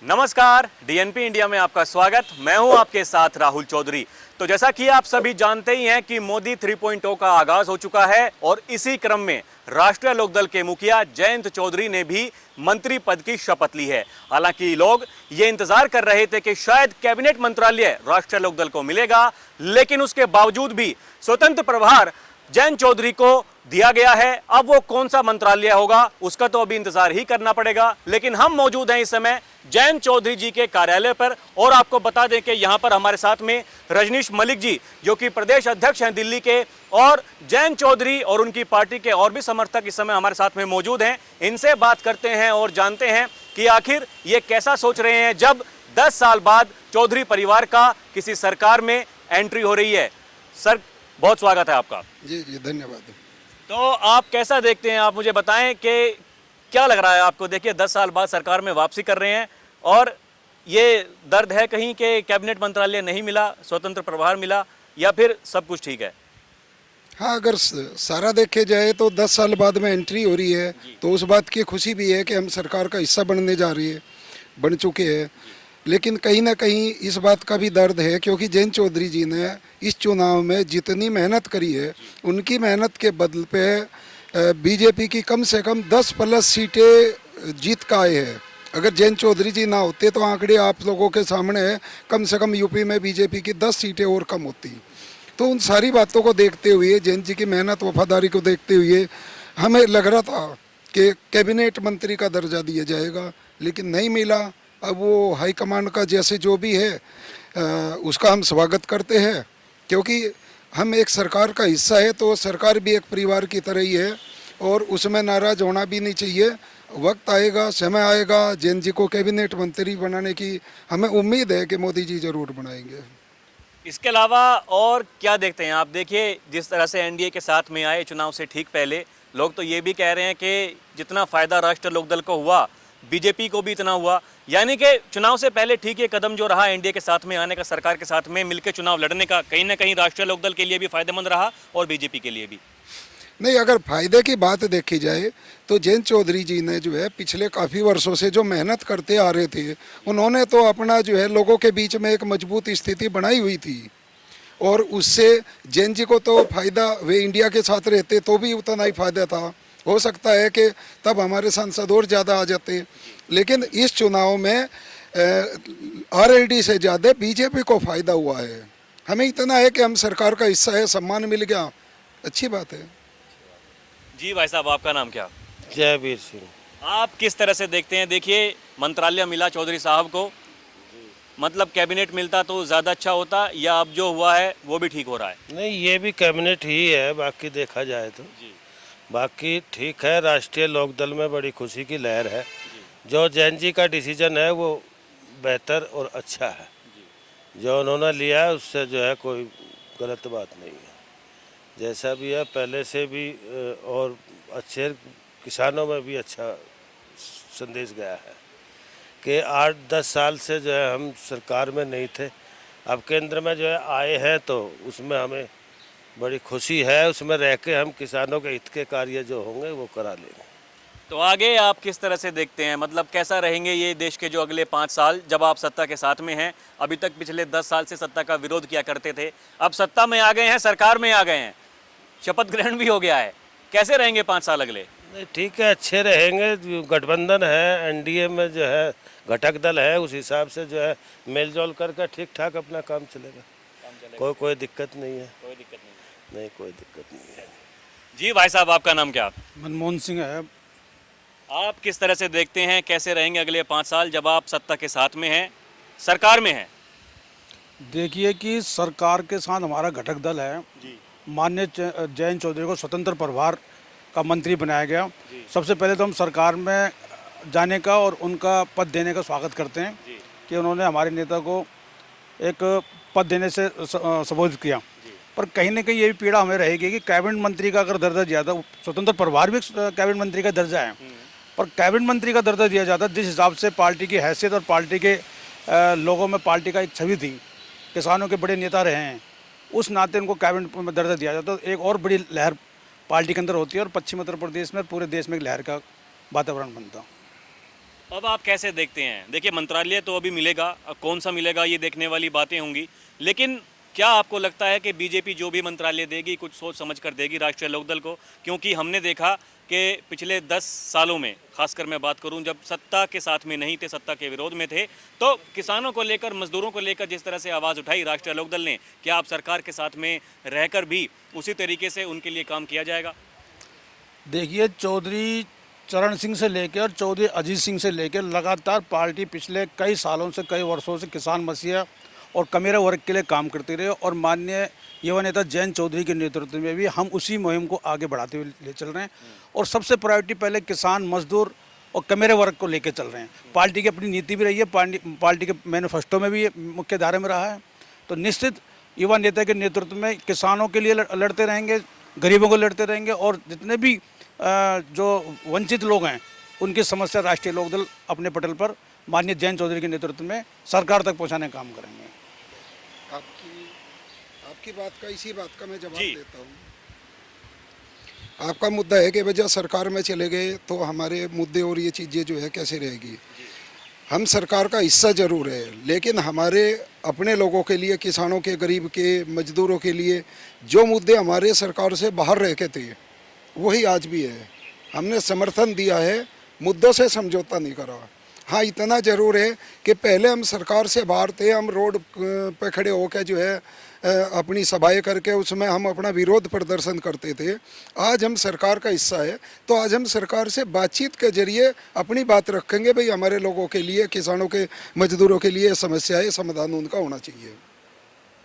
नमस्कार, DNP India में आपका स्वागत। मैं हूं आपके साथ राहुल चौधरी। तो जैसा कि आप सभी जानते ही हैं कि मोदी 3.0 का आगाज हो चुका है और इसी क्रम में राष्ट्रीय लोकदल के मुखिया जयंत चौधरी ने भी मंत्री पद की शपथ ली है। हालांकि लोग ये इंतजार कर रहे थे कि शायद कैबिनेट मंत्रालय राष्ट्रीय लोकदल को मिलेगा, लेकिन उसके बावजूद भी स्वतंत्र प्रभार जयंत चौधरी को दिया गया है। अब वो कौन सा मंत्रालय होगा उसका तो अभी इंतजार ही करना पड़ेगा, लेकिन हम मौजूद हैं इस समय जयंत चौधरी जी के कार्यालय पर। और आपको बता दें कि यहां पर हमारे साथ में रजनीश मलिक जी, जो कि प्रदेश अध्यक्ष हैं दिल्ली के, और जयंत चौधरी और उनकी पार्टी के और भी समर्थक इस समय हमारे साथ में मौजूद हैं। इनसे बात करते हैं और जानते हैं कि आखिर ये कैसा सोच रहे हैं जब 10 साल बाद चौधरी परिवार का किसी सरकार में एंट्री हो रही है। सर, बहुत स्वागत है आपका। जी जी, धन्यवाद। तो आप कैसा देखते हैं, आप मुझे बताएं कि क्या लग रहा है आपको? देखिए 10 साल बाद सरकार में वापसी कर रहे हैं और ये दर्द है कहीं कि कैबिनेट मंत्रालय नहीं मिला, स्वतंत्र प्रभार मिला, या फिर सब कुछ ठीक है? हाँ, अगर सारा देखे जाए तो 10 साल बाद में एंट्री हो रही है तो उस बात की खुशी भी है कि हम सरकार का हिस्सा बनने जा रही है, बन चुके हैं। लेकिन कहीं ना कहीं इस बात का भी दर्द है क्योंकि जयंत चौधरी जी ने इस चुनाव में जितनी मेहनत करी है, उनकी मेहनत के बदले पे बीजेपी की कम से कम 10+ सीटें जीत का आए हैं। अगर जयंत चौधरी जी ना होते तो आंकड़े आप लोगों के सामने है, कम से कम यूपी में बीजेपी की 10 सीटें और कम होती। तो उन सारी बातों को देखते हुए, जयंत जी की मेहनत वफादारी को देखते हुए हमें लग रहा था कि कैबिनेट मंत्री का दर्जा दिया जाएगा, लेकिन नहीं मिला। अब वो हाईकमांड का जैसे जो भी है उसका हम स्वागत करते हैं, क्योंकि हम एक सरकार का हिस्सा है तो सरकार भी एक परिवार की तरह ही है और उसमें नाराज़ होना भी नहीं चाहिए। वक्त आएगा, समय आएगा जयंत जी को कैबिनेट मंत्री बनाने की हमें उम्मीद है कि मोदी जी ज़रूर बनाएंगे। इसके अलावा और क्या देखते हैं आप? देखिए जिस तरह से एनडीए के साथ में आए चुनाव से ठीक पहले, लोग तो ये भी कह रहे हैं कि जितना फ़ायदा राष्ट्रीय लोकदल को हुआ, बीजेपी को भी इतना हुआ। यानी कि चुनाव से पहले ठीक ये कदम जो रहा एनडीए के साथ में आने का, सरकार के साथ में मिलकर चुनाव लड़ने का, कहीं ना कहीं राष्ट्रीय लोकदल के लिए भी फायदेमंद रहा और बीजेपी के लिए भी। नहीं, अगर फायदे की बात देखी जाए तो जयंत चौधरी जी ने जो है पिछले काफ़ी वर्षों से जो मेहनत करते आ रहे थे, उन्होंने तो अपना जो है लोगों के बीच में एक मजबूत स्थिति बनाई हुई थी और उससे जयंत जी को तो फायदा, वे इंडिया के साथ रहते तो भी उतना ही फायदा था। हो सकता है कि तब हमारे सांसद और ज़्यादा आ जाते, लेकिन इस चुनाव में आरएलडी से ज़्यादा बीजेपी को फ़ायदा हुआ है। हमें इतना है कि हम सरकार का हिस्सा है, सम्मान मिल गया, अच्छी बात है। जी भाई साहब, आपका नाम क्या? जयवीर सिंह। आप किस तरह से देखते हैं? देखिए मंत्रालय मिला चौधरी साहब को, मतलब कैबिनेट मिलता तो ज़्यादा अच्छा होता, या अब जो हुआ है वो भी ठीक हो रहा है? नहीं, ये भी कैबिनेट ही है, बाकी देखा जाए तो जी। बाकी ठीक है। राष्ट्रीय लोकदल में बड़ी खुशी की लहर है। जो जैन जी का डिसीजन है वो बेहतर और अच्छा है। जो उन्होंने लिया है उससे जो है कोई गलत बात नहीं है। जैसा भी है पहले से भी और अच्छे, किसानों में भी अच्छा संदेश गया है कि 8-10 साल से जो है हम सरकार में नहीं थे, अब केंद्र में जो है आए हैं तो उसमें हमें बड़ी खुशी है। उसमें रह के हम किसानों के हित के कार्य जो होंगे वो करा लेंगे। तो आगे आप किस तरह से देखते हैं, मतलब कैसा रहेंगे ये देश के जो अगले 5 साल, जब आप सत्ता के साथ में हैं? अभी तक पिछले 10 साल से सत्ता का विरोध किया करते थे, अब सत्ता में आ गए हैं, सरकार में आ गए हैं, शपथ ग्रहण भी हो गया है, कैसे रहेंगे 5 साल अगले? नहीं, ठीक है, अच्छे रहेंगे। गठबंधन है, एनडीए में जो है घटक दल है, उस हिसाब से जो है मेलजोल करके ठीक ठाक अपना काम चलेगा। कोई दिक्कत नहीं है। कोई दिक्कत नहीं, कोई दिक्कत नहीं है। जी भाई साहब, आपका नाम क्या? मनमोहन सिंह है। आप किस तरह से देखते हैं कैसे रहेंगे अगले 5 साल जब आप सत्ता के साथ में हैं, सरकार में हैं? देखिए कि सरकार के साथ हमारा घटक दल है। माननीय जयंत चौधरी को स्वतंत्र प्रभार का मंत्री बनाया गया। सबसे पहले तो हम सरकार में जाने का और उनका पद देने का स्वागत करते हैं कि उन्होंने हमारे नेता को एक पद देने से संबोधित किया। पर कहीं ना कहीं ये भी पीड़ा हमें रहेगी कि कैबिनेट मंत्री का अगर दर्जा दिया था, स्वतंत्र प्रभार भी कैबिनेट मंत्री का दर्जा है, पर कैबिनेट मंत्री का दर्जा दिया जाता जिस हिसाब से पार्टी की हैसियत और पार्टी के लोगों में पार्टी का एक छवि थी, किसानों के बड़े नेता रहे हैं, उस नाते उनको कैबिनेट में दर्जा दिया जाता तो एक और बड़ी लहर पार्टी के अंदर होती है और पश्चिम उत्तर प्रदेश में पूरे देश में एक लहर का वातावरण बनता। अब आप कैसे देखते हैं? देखिए मंत्रालय तो अभी मिलेगा, अब कौन सा मिलेगा ये देखने वाली बातें होंगी, लेकिन क्या आपको लगता है कि बीजेपी जो भी मंत्रालय देगी कुछ सोच समझ कर देगी राष्ट्रीय लोकदल को? क्योंकि हमने देखा कि पिछले 10 सालों में, खासकर मैं बात करूं जब सत्ता के साथ में नहीं थे, सत्ता के विरोध में थे, तो किसानों को लेकर, मजदूरों को लेकर जिस तरह से आवाज़ उठाई राष्ट्रीय लोकदल ने, क्या आप सरकार के साथ में रहकर भी उसी तरीके से उनके लिए काम किया जाएगा? देखिए, चौधरी चरण सिंह से लेकर चौधरी अजीत सिंह से लेकर लगातार पार्टी पिछले कई सालों से, कई वर्षों से किसान मसीहा और कमेरा वर्ग के लिए काम करती रही और माननीय युवा नेता जयंत चौधरी के नेतृत्व में भी हम उसी मुहिम को आगे बढ़ाते हुए ले चल रहे हैं। और सबसे प्रायोरिटी पहले किसान, मजदूर और कमेरे वर्ग को लेकर चल रहे हैं। पार्टी की अपनी नीति भी रही है, पार्टी के मैनिफेस्टो में भी ये मुख्य धारा में रहा है। तो निश्चित युवा नेता के नेतृत्व में किसानों के लिए लड़ते रहेंगे, गरीबों को लड़ते रहेंगे और जितने भी जो वंचित लोग हैं उनकी समस्या राष्ट्रीय लोकदल अपने पटल पर माननीय जयंत चौधरी के नेतृत्व में सरकार तक पहुंचाने का काम करेंगे। आपकी बात का, इसी बात का मैं जवाब जी। देता हूँ। आपका मुद्दा है कि वजह सरकार में चले गए तो हमारे मुद्दे और ये चीज़ें जो है कैसे रहेगी। हम सरकार का हिस्सा जरूर है, लेकिन हमारे अपने लोगों के लिए, किसानों के, गरीब के, मजदूरों के लिए जो मुद्दे हमारे सरकार से बाहर रह के थे वही आज भी है। हमने समर्थन दिया है, मुद्दों से समझौता नहीं करा। हाँ, इतना ज़रूर है कि पहले हम सरकार से बाहर थे, हम रोड पे खड़े होकर जो है अपनी सभाएं करके उसमें हम अपना विरोध प्रदर्शन करते थे। आज हम सरकार का हिस्सा है तो आज हम सरकार से बातचीत के जरिए अपनी बात रखेंगे। भाई हमारे लोगों के लिए, किसानों के, मजदूरों के लिए समस्या है, समाधान उनका होना चाहिए।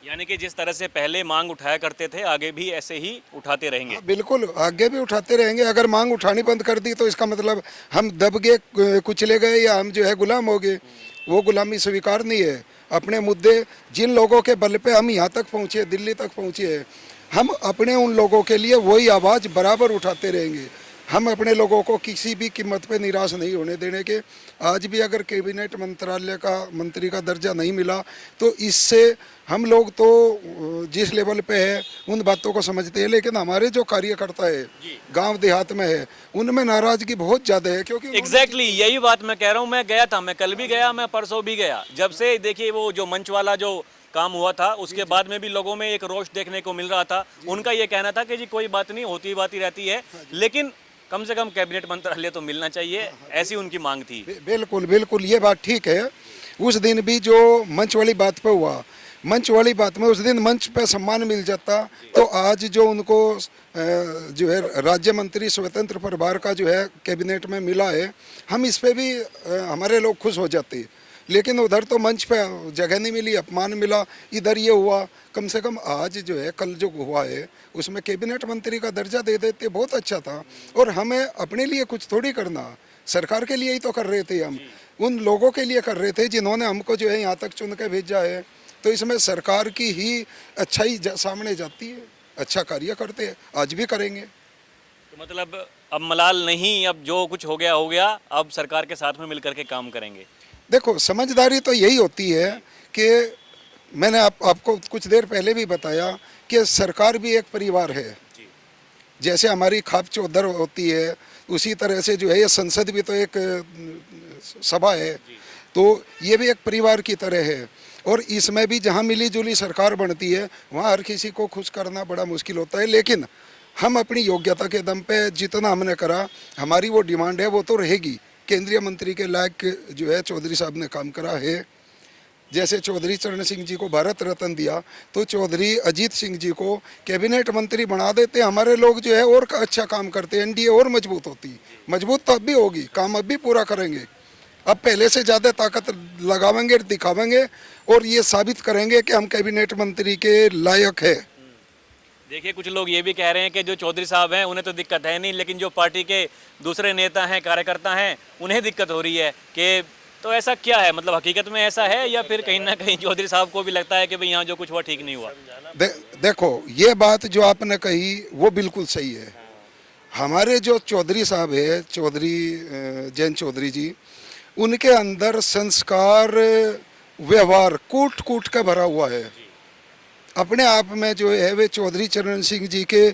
यानी कि जिस तरह से पहले मांग उठाया करते थे आगे भी ऐसे ही उठाते रहेंगे। हाँ, बिल्कुल आगे भी उठाते रहेंगे। अगर मांग उठानी बंद कर दी तो इसका मतलब हम दब गए, कुचले गए या हम जो है गुलाम हो गए। वो गुलामी स्वीकार नहीं है। अपने मुद्दे, जिन लोगों के बल पे हम यहाँ तक पहुँचे, दिल्ली तक पहुँचे हैं, हम अपने उन लोगों के लिए वही आवाज़ बराबर उठाते रहेंगे। हम अपने लोगों को किसी भी कीमत पे निराश नहीं होने देने के। आज भी अगर कैबिनेट मंत्रालय का मंत्री का दर्जा नहीं मिला तो इससे हम लोग तो जिस लेवल पे है उन बातों को समझते हैं, लेकिन हमारे जो कार्यकर्ता है गांव देहात में है उनमें नाराजगी बहुत ज़्यादा है। क्योंकि एग्जैक्टली यही बात मैं कह रहा हूँ। मैं गया था, मैं कल भी गया, मैं परसों भी गया। जब से देखिए वो जो मंच वाला जो काम हुआ था उसके बाद में भी लोगों में एक रोष देखने को मिल रहा था। उनका ये कहना था कि जी कोई बात नहीं, होती बाती रहती है, लेकिन कम से कम कैबिनेट मंत्रालय तो मिलना चाहिए, ऐसी उनकी मांग थी। बिल्कुल बिल्कुल, ये बात ठीक है। उस दिन भी जो मंच वाली बात पे हुआ, मंच वाली बात में उस दिन मंच पे सम्मान मिल जाता तो आज जो उनको जो है राज्य मंत्री स्वतंत्र प्रभार का जो है कैबिनेट में मिला है, हम इस पे भी हमारे लोग खुश हो जाते। लेकिन उधर तो मंच पे जगह नहीं मिली, अपमान मिला। इधर ये हुआ। कम से कम आज जो है, कल जो हुआ है उसमें कैबिनेट मंत्री का दर्जा दे देते बहुत अच्छा था। और हमें अपने लिए कुछ थोड़ी करना, सरकार के लिए ही तो कर रहे थे। हम उन लोगों के लिए कर रहे थे जिन्होंने हमको जो है यहाँ तक चुन के भेजा है। तो इसमें सरकार की ही अच्छाई सामने जाती है। अच्छा कार्य करते हैं, आज भी करेंगे। तो मतलब अब मलाल नहीं, अब जो कुछ हो गया, अब सरकार के साथ में मिलकर के काम करेंगे। देखो, समझदारी तो यही होती है कि मैंने आपको कुछ देर पहले भी बताया कि सरकार भी एक परिवार है। जैसे हमारी खाप चौधर होती है उसी तरह से जो है ये संसद भी तो एक सभा है, तो ये भी एक परिवार की तरह है। और इसमें भी जहाँ मिली जुली सरकार बनती है वहाँ हर किसी को खुश करना बड़ा मुश्किल होता है। लेकिन हम अपनी योग्यता के दम पे जितना हमने करा, हमारी वो डिमांड है वो तो रहेगी। केंद्रीय मंत्री के लायक जो है चौधरी साहब ने काम करा है। जैसे चौधरी चरण सिंह जी को भारत रत्न दिया तो चौधरी अजीत सिंह जी को कैबिनेट मंत्री बना देते, हमारे लोग जो है और अच्छा काम करते, एनडीए और मजबूत होती। मजबूत तो अब भी होगी, काम अब भी पूरा करेंगे। अब पहले से ज़्यादा ताकत लगावेंगे, दिखावेंगे और ये साबित करेंगे कि हम कैबिनेट मंत्री के लायक है। देखिए, कुछ लोग ये भी कह रहे हैं कि जो चौधरी साहब हैं उन्हें तो दिक्कत है नहीं, लेकिन जो पार्टी के दूसरे नेता हैं, कार्यकर्ता हैं, उन्हें दिक्कत हो रही है। कि तो ऐसा क्या है, मतलब हकीकत में ऐसा है या फिर कहीं ना कहीं चौधरी साहब को भी लगता है कि भाई यहाँ जो कुछ हुआ ठीक नहीं हुआ? देखो, ये बात जो आपने कही वो बिल्कुल सही है। हमारे जो चौधरी साहब है, चौधरी जयंत चौधरी जी, उनके अंदर संस्कार, व्यवहार कूट कूट का भरा हुआ है। अपने आप में जो है वे चौधरी चरण सिंह जी के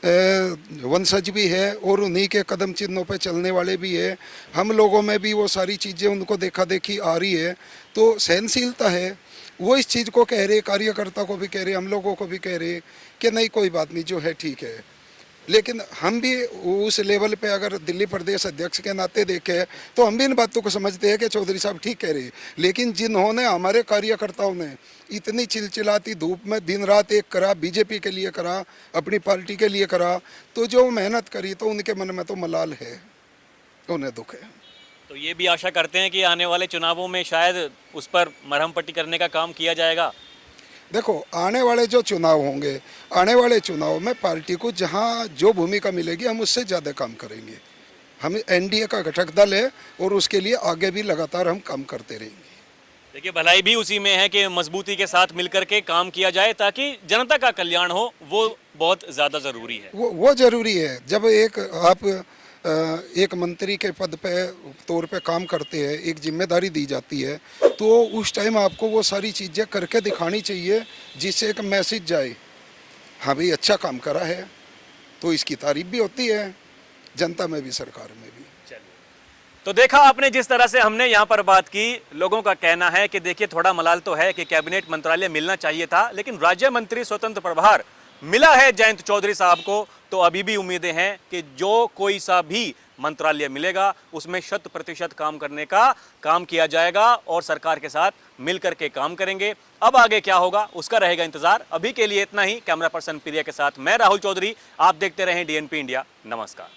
वंशज भी है और उन्हीं के कदम चिन्हों पे चलने वाले भी है। हम लोगों में भी वो सारी चीज़ें उनको देखा देखी आ रही है, तो सहनशीलता है। वो इस चीज़ को कह रहे, कार्यकर्ता को भी कह रहे, हम लोगों को भी कह रहे कि नहीं कोई बात नहीं, जो है ठीक है। लेकिन हम भी उस लेवल पे अगर दिल्ली प्रदेश अध्यक्ष के नाते देखें तो हम भी इन बातों को समझते हैं कि चौधरी साहब ठीक कह रहे हैं। लेकिन जिन्होंने हमारे कार्यकर्ताओं ने इतनी चिलचिलाती धूप में दिन रात एक करा, बीजेपी के लिए करा, अपनी पार्टी के लिए करा, तो जो मेहनत करी तो उनके मन में तो मलाल है, उन्हें दुख है। तो ये भी आशा करते हैं कि आने वाले चुनावों में शायद उस पर मरहम पट्टी करने का काम किया जाएगा। देखो, आने वाले जो चुनाव होंगे, आने वाले चुनाव में पार्टी को जहां जो भूमिका मिलेगी हम उससे ज़्यादा काम करेंगे। हम एनडीए का घटक दल है और उसके लिए आगे भी लगातार हम काम करते रहेंगे। देखिए, भलाई भी उसी में है कि मजबूती के साथ मिलकर के काम किया जाए ताकि जनता का कल्याण हो, वो बहुत ज़्यादा ज़रूरी है। वो ज़रूरी है। जब आप एक मंत्री के पद पे तौर पे काम करते हैं, एक जिम्मेदारी दी जाती है, तो उस टाइम आपको वो सारी चीज़ें करके दिखानी चाहिए जिससे एक मैसेज जाए, हाँ भाई अच्छा काम करा है, तो इसकी तारीफ भी होती है जनता में भी, सरकार में भी। तो देखा आपने जिस तरह से हमने यहाँ पर बात की, लोगों का कहना है कि देखिए थोड़ा मलाल तो है कि कैबिनेट मंत्रालय मिलना चाहिए था, लेकिन राज्य मंत्री स्वतंत्र प्रभार मिला है जयंत चौधरी साहब को, तो अभी भी उम्मीदें हैं कि जो कोई सा भी मंत्रालय मिलेगा उसमें 100% काम करने का काम किया जाएगा और सरकार के साथ मिलकर के काम करेंगे। अब आगे क्या होगा उसका रहेगा इंतजार। अभी के लिए इतना ही। कैमरा पर्सन प्रिया के साथ मैं राहुल चौधरी, आप देखते रहें डीएनपी इंडिया। नमस्कार।